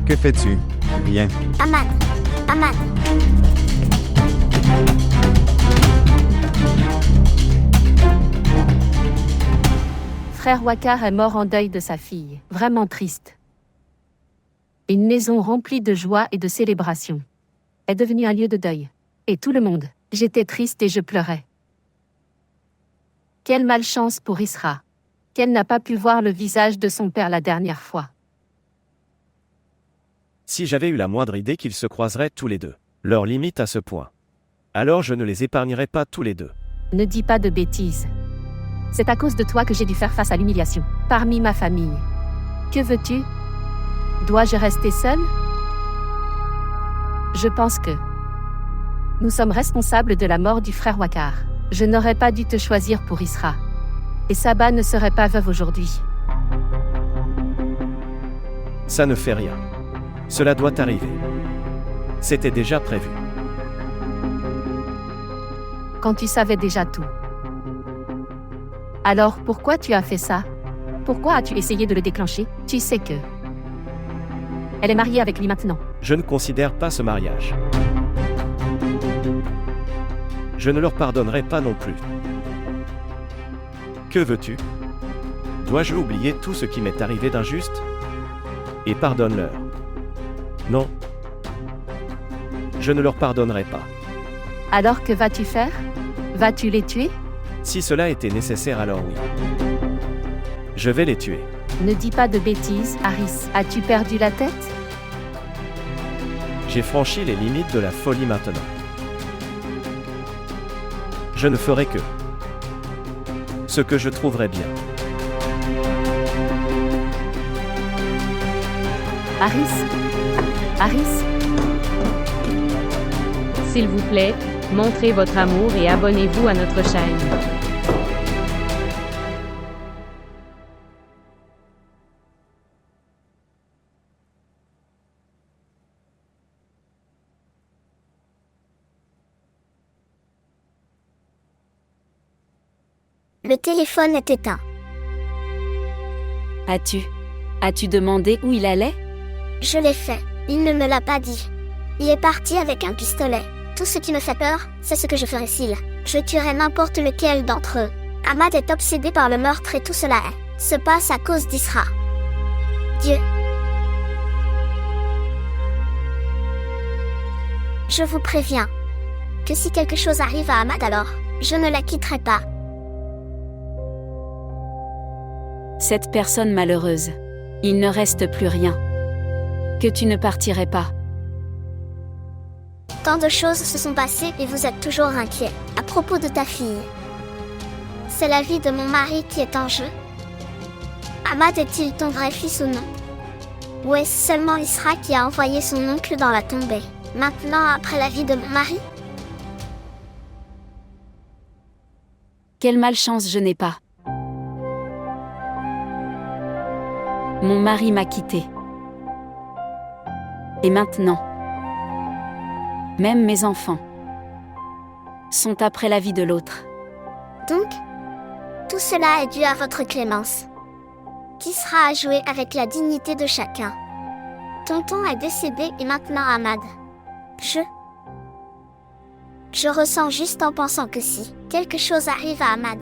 Que fais-tu? Rien. Ahmad. Ahmad. Frère Wakar est mort en deuil de sa fille, vraiment triste. Une maison remplie de joie et de célébration est devenue un lieu de deuil. Et tout le monde, j'étais triste et je pleurais. Quelle malchance pour Isra, qu'elle n'a pas pu voir le visage de son père la dernière fois. Si j'avais eu la moindre idée qu'ils se croiseraient tous les deux, leur limite à ce point, alors je ne les épargnerais pas tous les deux. Ne dis pas de bêtises. C'est à cause de toi que j'ai dû faire face à l'humiliation, parmi ma famille. Que veux-tu? Dois-je rester seule? Je pense que nous sommes responsables de la mort du frère Wakar. Je n'aurais pas dû te choisir pour Isra. Et Saba ne serait pas veuve aujourd'hui. Ça ne fait rien. Cela doit arriver. C'était déjà prévu. Quand tu savais déjà tout. Alors pourquoi tu as fait ça? Pourquoi as-tu essayé de le déclencher? Tu sais que elle est mariée avec lui maintenant. Je ne considère pas ce mariage. Je ne leur pardonnerai pas non plus. Que veux-tu? Dois-je oublier tout ce qui m'est arrivé d'injuste? Et pardonne-leur. Non. Je ne leur pardonnerai pas. Alors que vas-tu faire? Vas-tu les tuer? Si cela était nécessaire, alors oui. Je vais les tuer. Ne dis pas de bêtises, Haris. As-tu perdu la tête? J'ai franchi les limites de la folie maintenant. Je ne ferai que ce que je trouverai bien. Haris? Haris? S'il vous plaît, montrez votre amour et abonnez-vous à notre chaîne. Le téléphone est éteint. As-tu demandé où il allait? Je l'ai fait. Il ne me l'a pas dit. Il est parti avec un pistolet. Tout ce qui me fait peur, c'est ce que je ferai s'il. Je tuerai n'importe lequel d'entre eux. Ahmad est obsédé par le meurtre et tout cela se passe à cause d'Isra. Dieu. Je vous préviens que si quelque chose arrive à Ahmad, alors je ne la quitterai pas. Cette personne malheureuse. Il ne reste plus rien. Que tu ne partirais pas. Tant de choses se sont passées et vous êtes toujours inquiet à propos de ta fille. C'est la vie de mon mari qui est en jeu. Ahmad est-il ton vrai fils ou non? Ou est-ce seulement Isra qui a envoyé son oncle dans la tombée, maintenant après la vie de mon mari? Quelle malchance je n'ai pas. Mon mari m'a quittée. Et maintenant, même mes enfants sont après la vie de l'autre. Donc, tout cela est dû à votre clémence, qui sera à jouer avec la dignité de chacun. Tonton est décédé et maintenant Ahmad. Je ressens juste en pensant que si quelque chose arrive à Ahmad,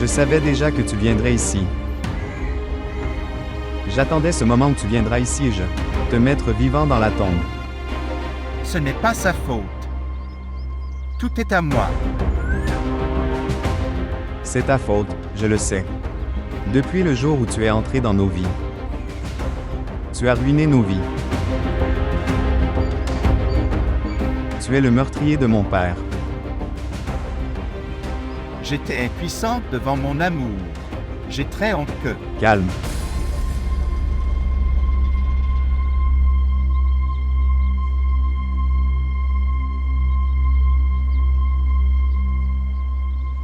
Je savais déjà que tu viendrais ici. J'attendais ce moment où tu viendras ici et je te mettre vivant dans la tombe. Ce n'est pas sa faute. Tout est à moi. C'est ta faute, je le sais. Depuis le jour où tu es entré dans nos vies. Tu as ruiné nos vies. Tu es le meurtrier de mon père. J'étais impuissante devant mon amour. J'ai très honte que... Calme.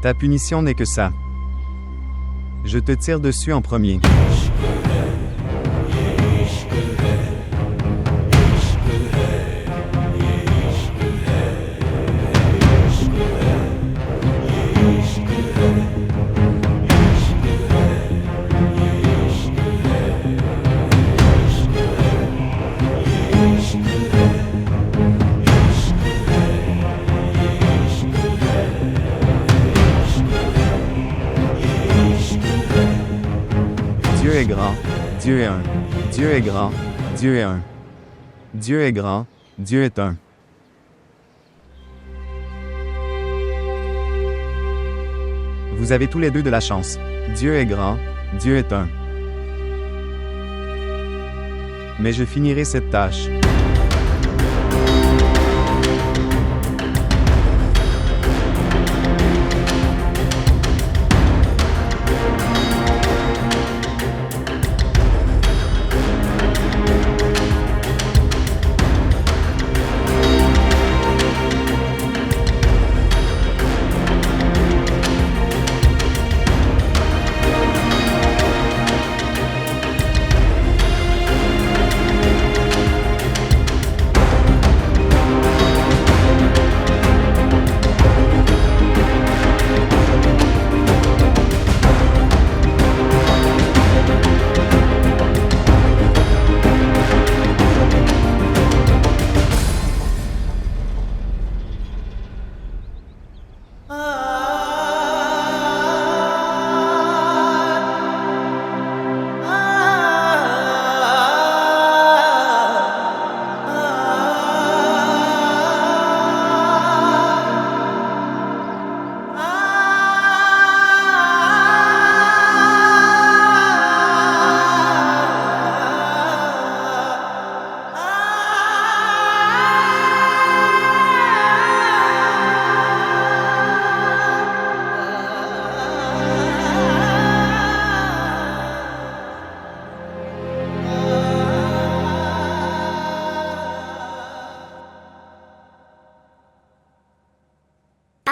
Ta punition n'est que ça. Je te tire dessus en premier. Dieu est grand, Dieu est un. Dieu est grand, Dieu est un. Dieu est grand, Dieu est un. Vous avez tous les deux de la chance. Dieu est grand, Dieu est un. Mais je finirai cette tâche.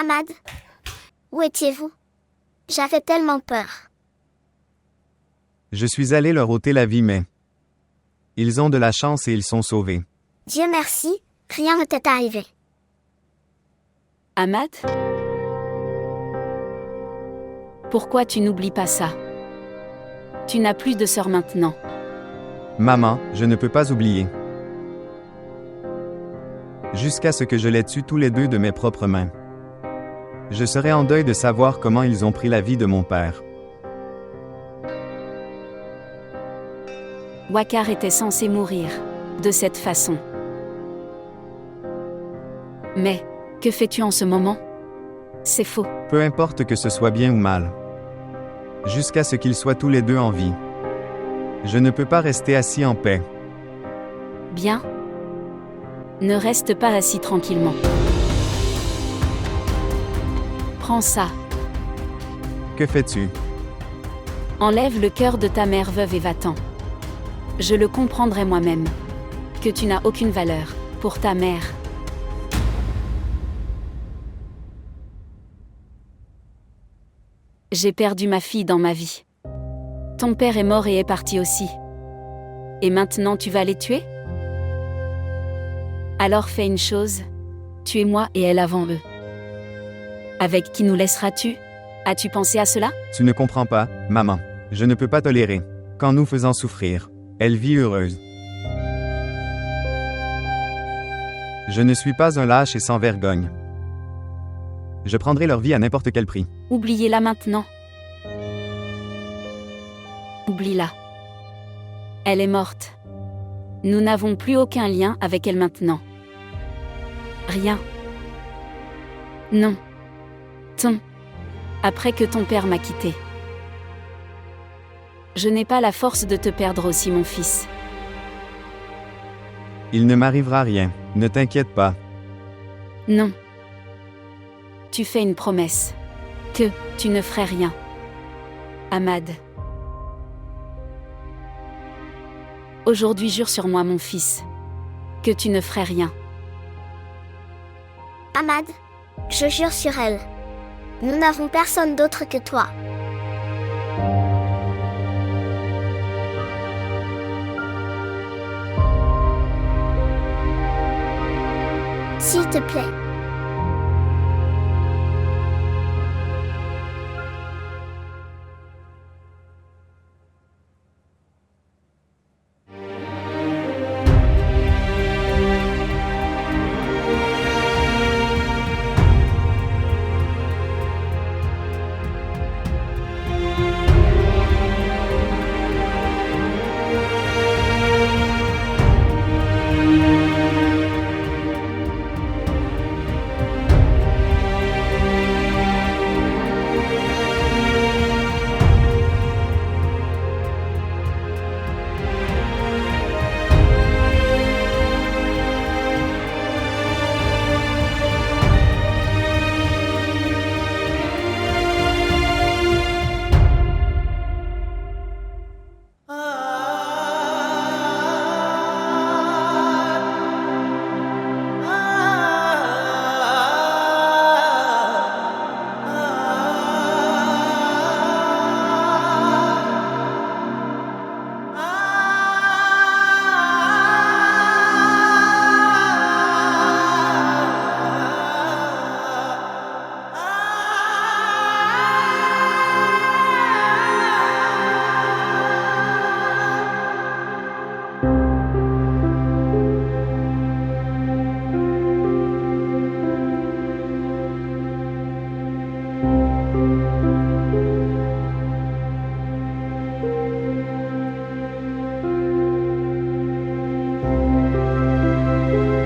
Ahmad, où étiez-vous? J'avais tellement peur. Je suis allé leur ôter la vie, mais... Ils ont de la chance et ils sont sauvés. Dieu merci, rien ne t'est arrivé. Ahmad? Pourquoi tu n'oublies pas ça? Tu n'as plus de sœur maintenant. Maman, je ne peux pas oublier. Jusqu'à ce que je les tue tous les deux de mes propres mains. Je serai en deuil de savoir comment ils ont pris la vie de mon père. Wakar était censé mourir, de cette façon. Mais, que fais-tu en ce moment? C'est faux. Peu importe que ce soit bien ou mal. Jusqu'à ce qu'ils soient tous les deux en vie. Je ne peux pas rester assis en paix. Bien. Ne reste pas assis tranquillement. Prends ça. Que fais-tu? Enlève le cœur de ta mère veuve et va-t'en. Je le comprendrai moi-même. Que tu n'as aucune valeur, pour ta mère. J'ai perdu ma fille dans ma vie. Ton père est mort et est parti aussi. Et maintenant tu vas les tuer? Alors fais une chose. Tuez-moi et elle avant eux. Avec qui nous laisseras-tu? As-tu pensé à cela? Tu ne comprends pas, maman. Je ne peux pas tolérer. Qu'en nous faisant souffrir, elle vit heureuse. Je ne suis pas un lâche et sans vergogne. Je prendrai leur vie à n'importe quel prix. Oubliez-la maintenant. Oublie-la. Elle est morte. Nous n'avons plus aucun lien avec elle maintenant. Rien. Non. Après que ton père m'a quitté. Je n'ai pas la force de te perdre aussi, mon fils. Il ne m'arrivera rien, ne t'inquiète pas. Non. Tu fais une promesse. Que tu ne ferais rien. Ahmad. Aujourd'hui, jure sur moi, mon fils. Que tu ne ferais rien. Ahmad, je jure sur elle. Nous n'avons personne d'autre que toi. S'il te plaît.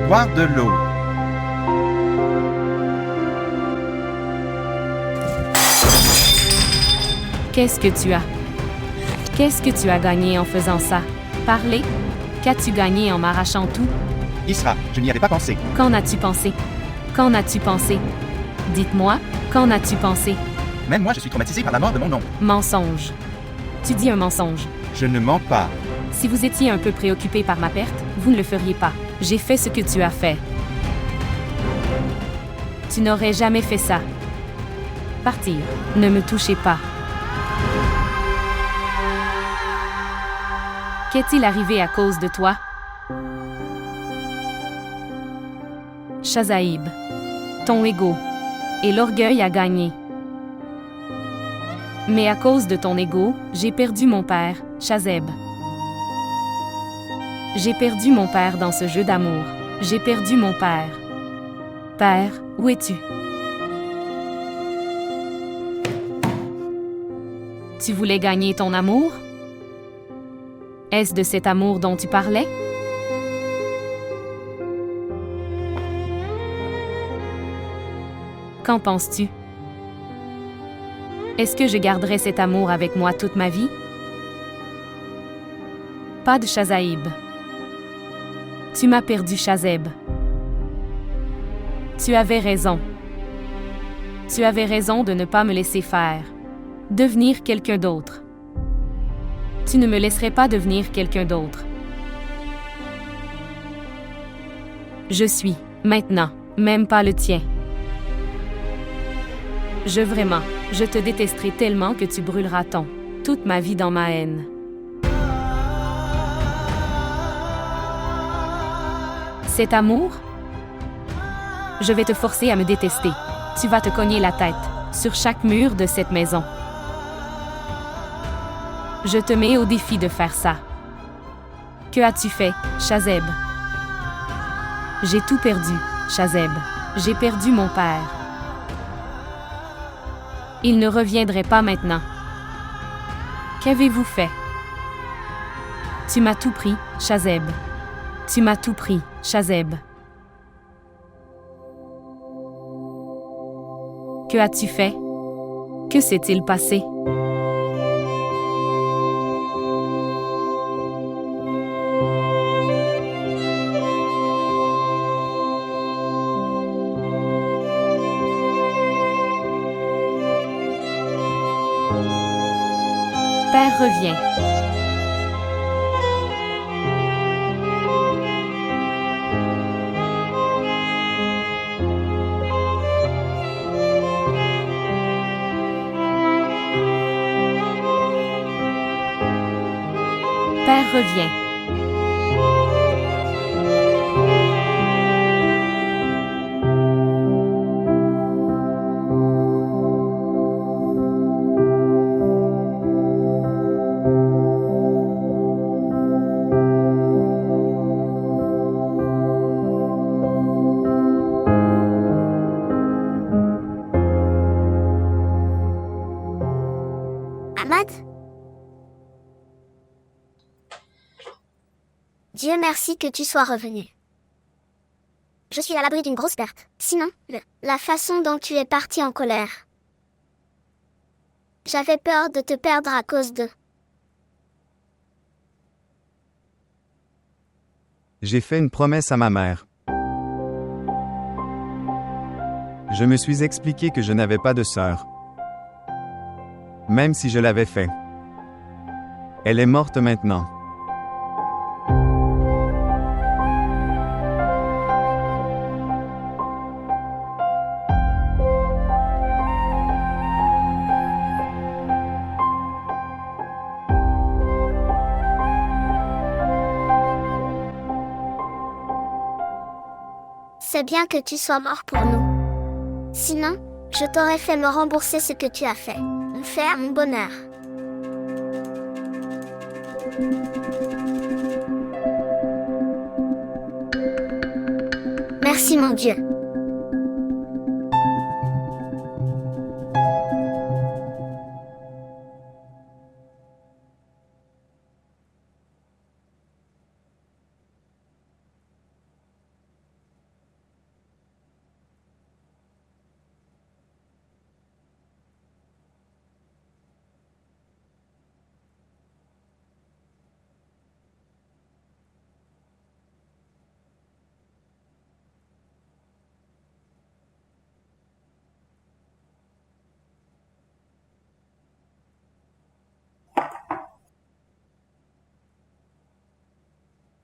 Boire de l'eau. Qu'est-ce que tu as? Qu'est-ce que tu as gagné en faisant ça? Parler? Qu'as-tu gagné en m'arrachant tout? Isra, je n'y avais pas pensé. Qu'en as-tu pensé? Qu'en as-tu pensé? Dites-moi, qu'en as-tu pensé? Même moi, je suis traumatisé par la mort de mon oncle. Mensonge. Tu dis un mensonge. Je ne mens pas. Si vous étiez un peu préoccupé par ma perte, vous ne le feriez pas. J'ai fait ce que tu as fait. Tu n'aurais jamais fait ça. Partir. Ne me touchez pas. Qu'est-il arrivé à cause de toi? Shazaib. Ton ego. Et l'orgueil a gagné. Mais à cause de ton ego, j'ai perdu mon père, Shazeb. J'ai perdu mon père dans ce jeu d'amour. J'ai perdu mon père. Père, où es-tu? Tu voulais gagner ton amour? Est-ce de cet amour dont tu parlais? Qu'en penses-tu? Est-ce que je garderai cet amour avec moi toute ma vie? Pas de Shazaib. Tu m'as perdu, Shazeb. Tu avais raison. Tu avais raison de ne pas me laisser faire. Devenir quelqu'un d'autre. Tu ne me laisserais pas devenir quelqu'un d'autre. Je suis, maintenant, même pas le tien. Je te détesterai tellement que tu brûleras toute ma vie dans ma haine. Cet amour? Je vais te forcer à me détester. Tu vas te cogner la tête sur chaque mur de cette maison. Je te mets au défi de faire ça. Que as-tu fait, Shazeb? J'ai tout perdu, Shazeb. J'ai perdu mon père. Il ne reviendrait pas maintenant. Qu'avez-vous fait? Tu m'as tout pris, Chazeb. Tu m'as tout pris, Chazeb. Que as-tu fait? Que s'est-il passé? Père revient. Père revient. Ahmad? Dieu merci que tu sois revenu. Je suis à l'abri d'une grosse perte. Sinon, la façon dont tu es parti en colère. J'avais peur de te perdre à cause de... J'ai fait une promesse à ma mère. Je me suis expliqué que je n'avais pas de sœur. Même si je l'avais fait. Elle est morte maintenant. C'est bien que tu sois mort pour nous. Sinon, je t'aurais fait me rembourser ce que tu as fait. Me faire mon bonheur. Merci mon Dieu.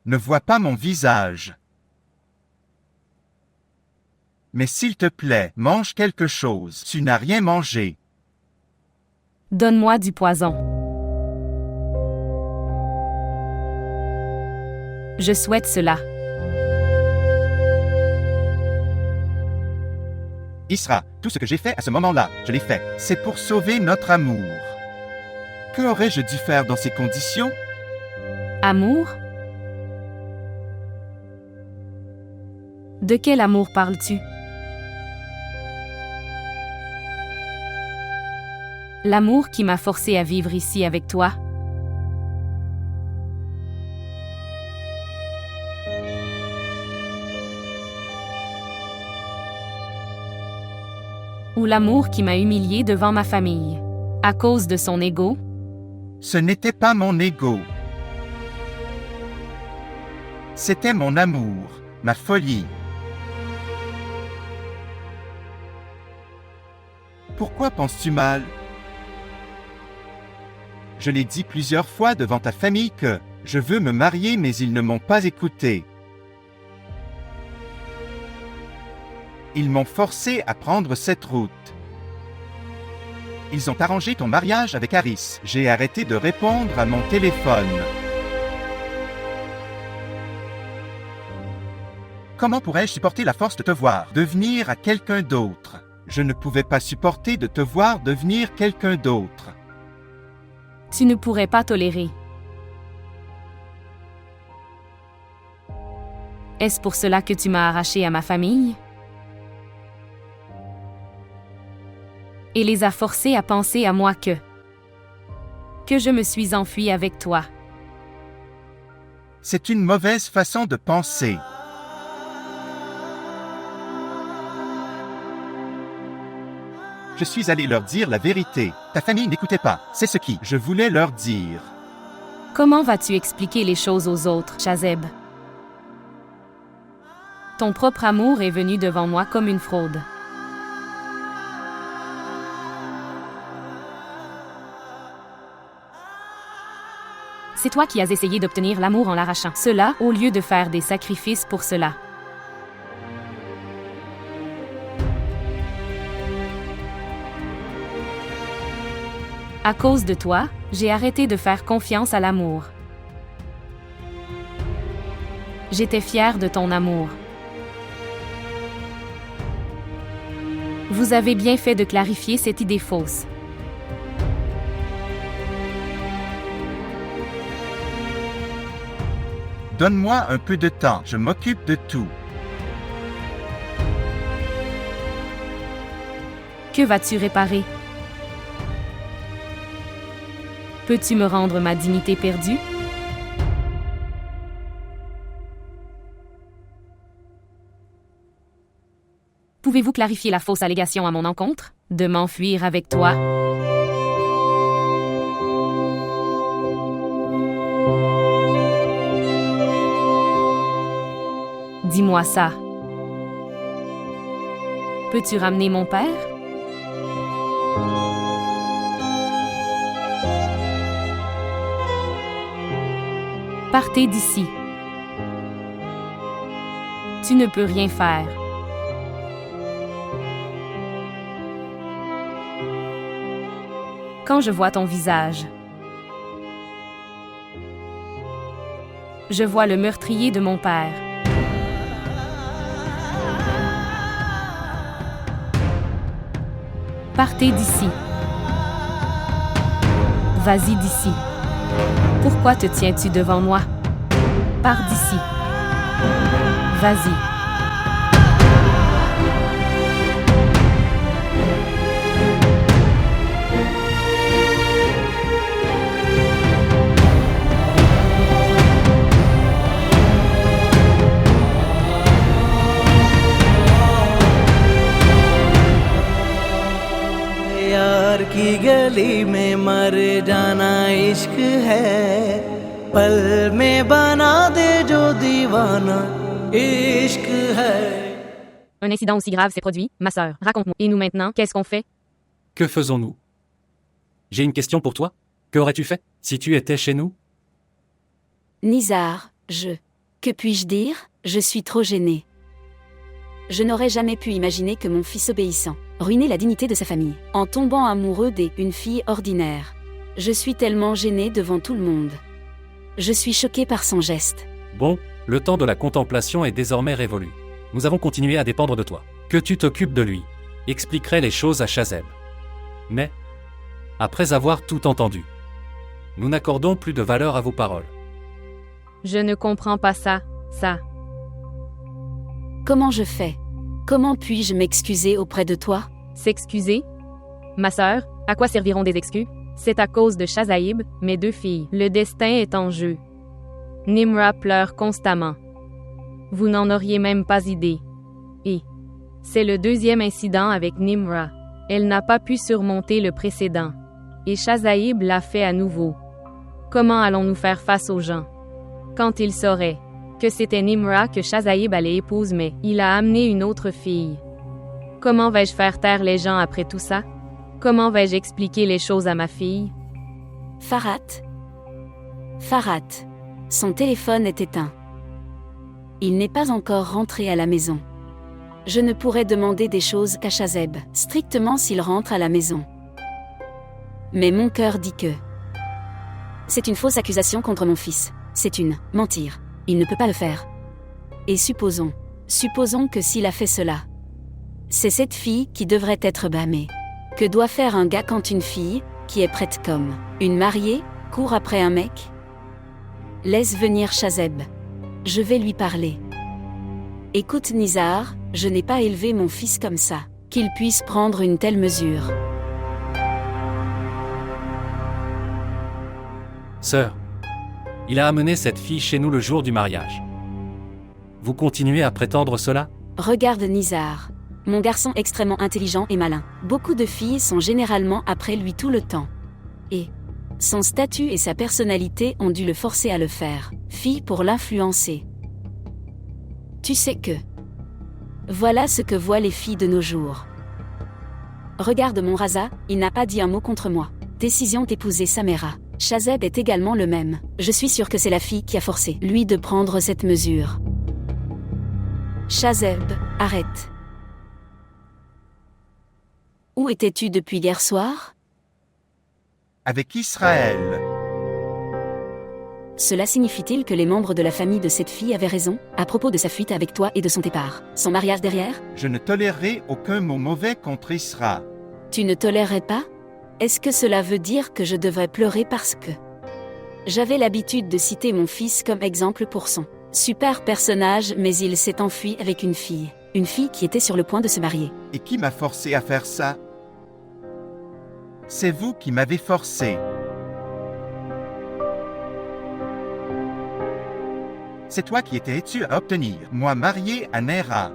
Ne vois pas mon visage. Mais s'il te plaît, mange quelque chose. Tu n'as rien mangé. Donne-moi du poison. Je souhaite cela. Isra, tout ce que j'ai fait à ce moment-là, je l'ai fait. C'est pour sauver notre amour. Que aurais-je dû faire dans ces conditions? Amour? De quel amour parles-tu? L'amour qui m'a forcé à vivre ici avec toi? Ou l'amour qui m'a humilié devant ma famille? À cause de son ego? Ce n'était pas mon ego. C'était mon amour, ma folie. Pourquoi penses-tu mal? Je l'ai dit plusieurs fois devant ta famille que je veux me marier, mais ils ne m'ont pas écouté. Ils m'ont forcé à prendre cette route. Ils ont arrangé ton mariage avec Harris. J'ai arrêté de répondre à mon téléphone. Comment pourrais-je supporter la force de te voir devenir à quelqu'un d'autre? Je ne pouvais pas supporter de te voir devenir quelqu'un d'autre. Tu ne pourrais pas tolérer. Est-ce pour cela que tu m'as arraché à ma famille? Et les a forcés à penser à moi que je me suis enfui avec toi. C'est une mauvaise façon de penser. Je suis allé leur dire la vérité. Ta famille n'écoutait pas. C'est ce qui je voulais leur dire. Comment vas-tu expliquer les choses aux autres, Chazeb? Ton propre amour est venu devant moi comme une fraude. C'est toi qui as essayé d'obtenir l'amour en l'arrachant. Cela, au lieu de faire des sacrifices pour cela. À cause de toi, j'ai arrêté de faire confiance à l'amour. J'étais fière de ton amour. Vous avez bien fait de clarifier cette idée fausse. Donne-moi un peu de temps, je m'occupe de tout. Que vas-tu réparer? Peux-tu me rendre ma dignité perdue? Pouvez-vous clarifier la fausse allégation à mon encontre? De m'enfuir avec toi? Dis-moi ça. Peux-tu ramener mon père? Partez d'ici. Tu ne peux rien faire. Quand je vois ton visage, je vois le meurtrier de mon père. Partez d'ici. Vas-y d'ici. Pourquoi te tiens-tu devant moi? Pars d'ici. Vas-y. यार की गली में मर जाना इश्क है पल में बना दे जो दीवाना इश्क है. Un incident aussi grave s'est produit, ma sœur. Raconte-moi. Et nous maintenant, qu'est-ce qu'on fait? Que faisons-nous? J'ai une question pour toi. Qu'aurais-tu fait si tu étais chez nous? Nizar, que puis-je dire? Je suis trop gênée. Je n'aurais jamais pu imaginer que mon fils obéissant ruinait la dignité de sa famille, en tombant amoureux d'une fille ordinaire. Je suis tellement gênée devant tout le monde. Je suis choquée par son geste. Bon, le temps de la contemplation est désormais révolu. Nous avons continué à dépendre de toi. Que tu t'occupes de lui. Expliquerai les choses à Chazeb. Mais, après avoir tout entendu, nous n'accordons plus de valeur à vos paroles. Je ne comprends pas ça. Comment je fais? Comment puis-je m'excuser auprès de toi? S'excuser? Ma sœur, à quoi serviront des excuses? C'est à cause de Shazaïb, mes deux filles. Le destin est en jeu. Nimra pleure constamment. Vous n'en auriez même pas idée. Et c'est le deuxième incident avec Nimra. Elle n'a pas pu surmonter le précédent. Et Shazaïb l'a fait à nouveau. Comment allons-nous faire face aux gens? Quand ils sauraient que c'était Nimra que Shazaïb allait épouser, mais il a amené une autre fille. Comment vais-je faire taire les gens après tout ça? Comment vais-je expliquer les choses à ma fille? Farhat, son téléphone est éteint. Il n'est pas encore rentré à la maison. Je ne pourrais demander des choses qu'à Chazeb, strictement s'il rentre à la maison. Mais mon cœur dit que c'est une fausse accusation contre mon fils. C'est une mentir. Il ne peut pas le faire. Et supposons que s'il a fait cela, c'est cette fille qui devrait être blâmée. Que doit faire un gars quand une fille, qui est prête comme une mariée, court après un mec? Laisse venir Chazeb. Je vais lui parler. Écoute Nizar, je n'ai pas élevé mon fils comme ça, qu'il puisse prendre une telle mesure. Sœur, Il a amené cette fille chez nous le jour du mariage. Vous continuez à prétendre cela? Regarde Nizar. Mon garçon extrêmement intelligent et malin. Beaucoup de filles sont généralement après lui tout le temps. Et son statut et sa personnalité ont dû le forcer à le faire. Fille pour l'influencer. Tu sais que... Voilà ce que voient les filles de nos jours. Regarde mon Raza, il n'a pas dit un mot contre moi. Décision d'épouser Samira. Shazeb est également le même. Je suis sûre que c'est la fille qui a forcé lui de prendre cette mesure. Shazeb, arrête. Où étais-tu depuis hier soir? Avec Israël. Cela signifie-t-il que les membres de la famille de cette fille avaient raison, à propos de sa fuite avec toi et de son départ? Son mariage derrière? Je ne tolérerai aucun mot mauvais contre Isra. Tu ne tolérerais pas? Est-ce que cela veut dire que je devrais pleurer parce que... J'avais l'habitude de citer mon fils comme exemple pour son super personnage, mais il s'est enfui avec une fille qui était sur le point de se marier. Et qui m'a forcé à faire ça? C'est vous qui m'avez forcé. C'est toi qui étais têtu à obtenir, moi marié à Nera.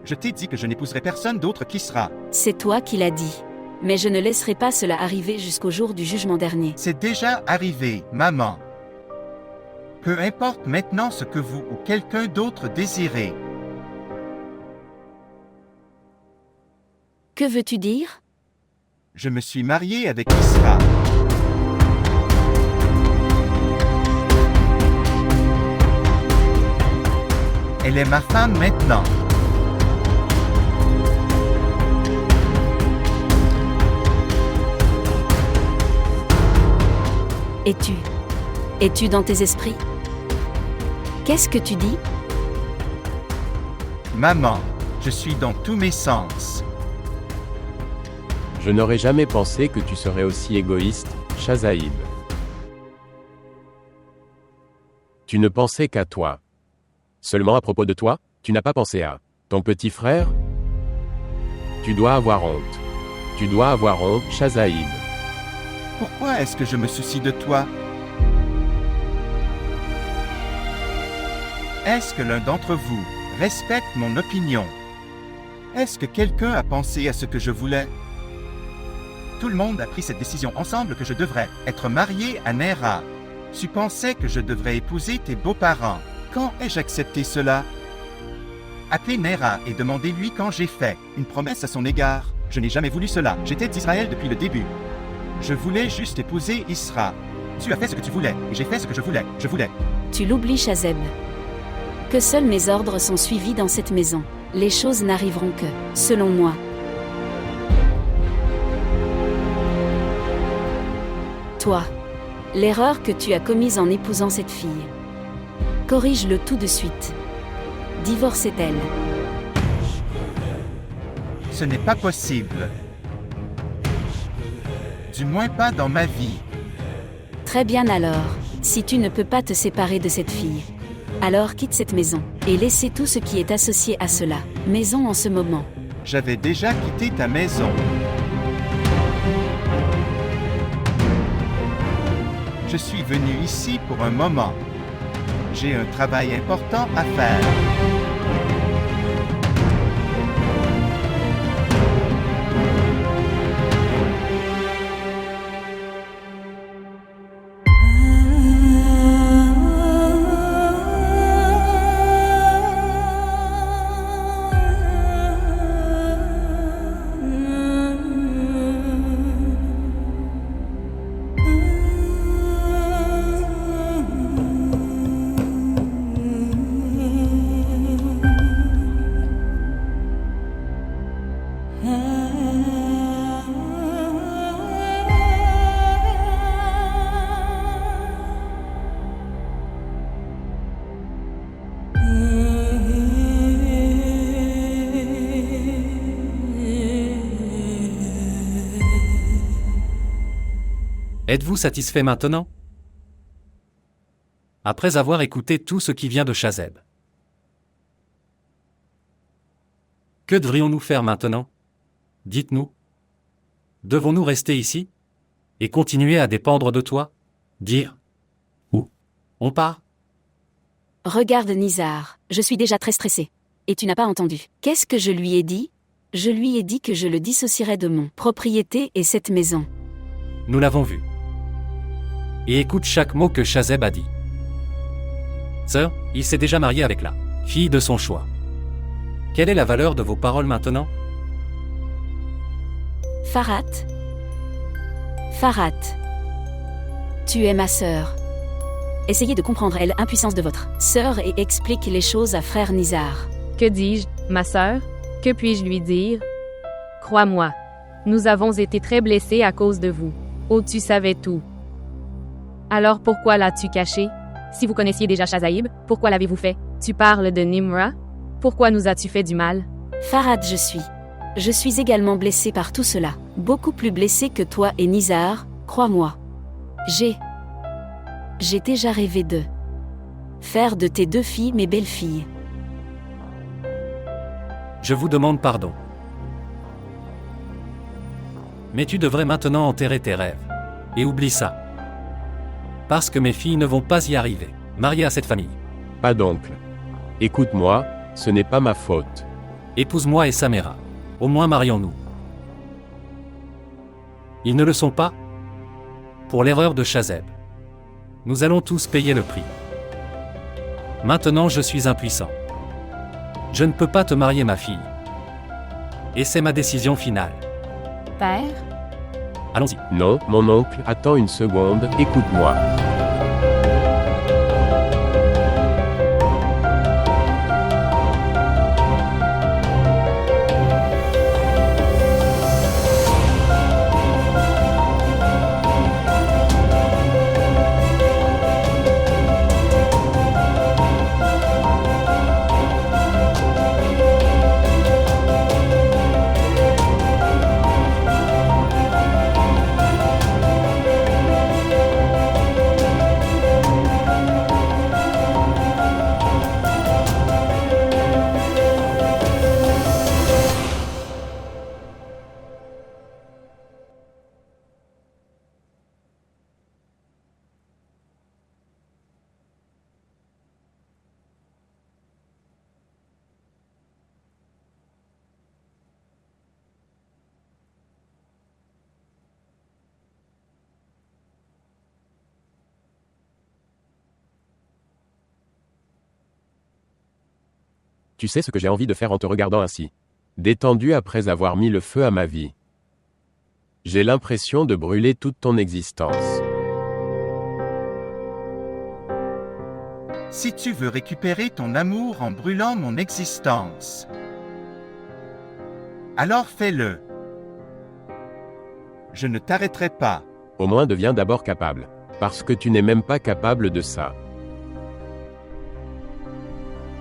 Je t'ai dit que je n'épouserai personne d'autre qu'Isra. C'est toi qui l'as dit. Mais je ne laisserai pas cela arriver jusqu'au jour du jugement dernier. C'est déjà arrivé, maman. Peu importe maintenant ce que vous ou quelqu'un d'autre désirez. Que veux-tu dire? Je me suis marié avec Isra. Elle est ma femme maintenant. Es-tu dans tes esprits? Qu'est-ce que tu dis? Maman, je suis dans tous mes sens. Je n'aurais jamais pensé que tu serais aussi égoïste, Shazaïb. Tu ne pensais qu'à toi. Seulement à propos de toi, tu n'as pas pensé à ton petit frère? Tu dois avoir honte. Tu dois avoir honte, Shazaïb. Pourquoi est-ce que je me soucie de toi? Est-ce que l'un d'entre vous respecte mon opinion? Est-ce que quelqu'un a pensé à ce que je voulais? Tout le monde a pris cette décision ensemble que je devrais être marié à Nera. Tu pensais que je devrais épouser tes beaux-parents. Quand ai-je accepté cela? Appelez Nera et demandez-lui quand j'ai fait une promesse à son égard. Je n'ai jamais voulu cela. J'étais d'Israël depuis le début. Je voulais juste épouser Isra. Tu as fait ce que tu voulais, et j'ai fait ce que je voulais. Je voulais. Tu l'oublies, Shazeb. Que seuls mes ordres sont suivis dans cette maison. Les choses n'arriveront que, selon moi. Toi, l'erreur que tu as commise en épousant cette fille. Corrige-le tout de suite. Divorcez-elle. Ce n'est pas possible. Du moins pas dans ma vie. Très bien alors, si tu ne peux pas te séparer de cette fille. Alors quitte cette maison, et laissez tout ce qui est associé à cela. Maison en ce moment. J'avais déjà quitté ta maison. Je suis venu ici pour un moment. J'ai un travail important à faire. Êtes-vous satisfait maintenant? Après avoir écouté tout ce qui vient de Shazeb. Que devrions-nous faire maintenant? Dites-nous. Devons-nous rester ici? Et continuer à dépendre de toi? Dire? Ou On part? Regarde Nizar, je suis déjà très stressée. Et tu n'as pas entendu. Qu'est-ce que je lui ai dit? Je lui ai dit que je le dissocierais de mon propriété et cette maison. Nous l'avons vu. Et écoute chaque mot que Shazeb a dit. Sœur, il s'est déjà marié avec la fille de son choix. Quelle est la valeur de vos paroles maintenant? Farhat. Farhat. Tu es ma sœur. Essayez de comprendre l'impuissance de votre sœur et explique les choses à frère Nizar. Que dis-je, ma sœur? Que puis-je lui dire? Crois-moi, nous avons été très blessés à cause de vous. Oh, tu savais tout. Alors pourquoi l'as-tu caché? Si vous connaissiez déjà Shazaïb, pourquoi l'avez-vous fait? Tu parles de Nimra? Pourquoi nous as-tu fait du mal? Farhat, je suis également blessée par tout cela. Beaucoup plus blessée que toi et Nizar, crois-moi. J'ai déjà rêvé de faire de tes 2 filles mes belles-filles. Je vous demande pardon. Mais tu devrais maintenant enterrer tes rêves. Et oublie ça. Parce que mes filles ne vont pas y arriver. Mariées à cette famille. Pas d'oncle. Écoute-moi, ce n'est pas ma faute. Épouse-moi et Samira. Au moins marions-nous. Ils ne le sont pas? Pour l'erreur de Shazeb. Nous allons tous payer le prix. Maintenant je suis impuissant. Je ne peux pas te marier ma fille. Et c'est ma décision finale. Père? Allons-y. Non, mon oncle, attends une seconde, écoute-moi. Tu sais ce que j'ai envie de faire en te regardant ainsi. Détendu après avoir mis le feu à ma vie. J'ai l'impression de brûler toute ton existence. Si tu veux récupérer ton amour en brûlant mon existence, alors fais-le. Je ne t'arrêterai pas. Au moins deviens d'abord capable. Parce que tu n'es même pas capable de ça.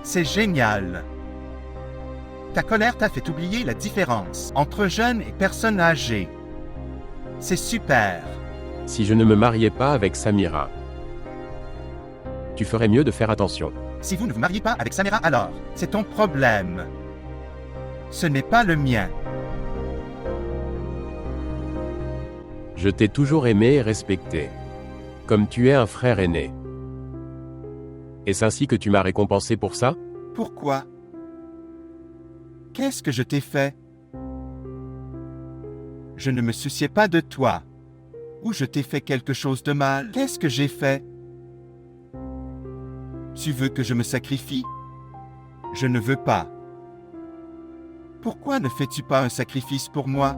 C'est génial. Ta colère t'a fait oublier la différence entre jeunes et personnes âgées. C'est super. Si je ne me mariais pas avec Samira, tu ferais mieux de faire attention. Si vous ne vous mariez pas avec Samira, alors, c'est ton problème. Ce n'est pas le mien. Je t'ai toujours aimé et respecté. Comme tu es un frère aîné. Est-ce ainsi que tu m'as récompensé pour ça? Pourquoi? Qu'est-ce que je t'ai fait? Je ne me souciais pas de toi. Ou je t'ai fait quelque chose de mal? Qu'est-ce que j'ai fait? Tu veux que je me sacrifie? Je ne veux pas. Pourquoi ne fais-tu pas un sacrifice pour moi?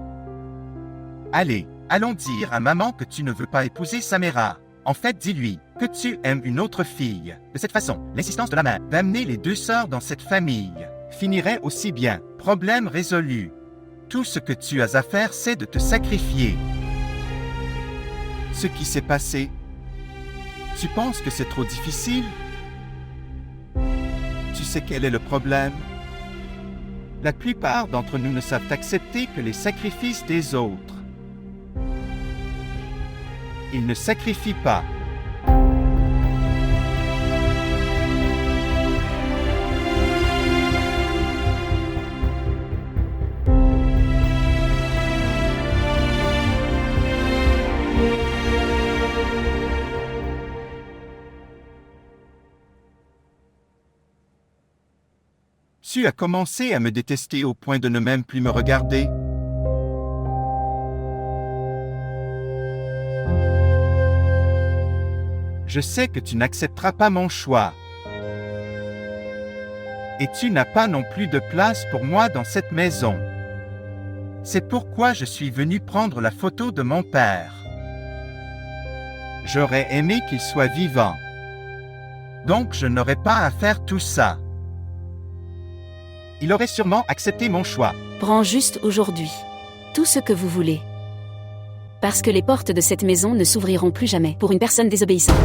Allez, allons dire à maman que tu ne veux pas épouser Samira. En fait, dis-lui que tu aimes une autre fille. De cette façon, l'insistance de la mère d'amener les 2 sœurs dans cette famille finirait aussi bien. Problème résolu. Tout ce que tu as à faire, c'est de te sacrifier. Ce qui s'est passé, tu penses que c'est trop difficile? Tu sais quel est le problème? La plupart d'entre nous ne savent accepter que les sacrifices des autres. Ils ne sacrifient pas. Tu as commencé à me détester au point de ne même plus me regarder. Je sais que tu n'accepteras pas mon choix. Et tu n'as pas non plus de place pour moi dans cette maison. C'est pourquoi je suis venu prendre la photo de mon père. J'aurais aimé qu'il soit vivant. Donc je n'aurais pas à faire tout ça. Il aurait sûrement accepté mon choix. Prends juste aujourd'hui tout ce que vous voulez. Parce que les portes de cette maison ne s'ouvriront plus jamais pour une personne désobéissante.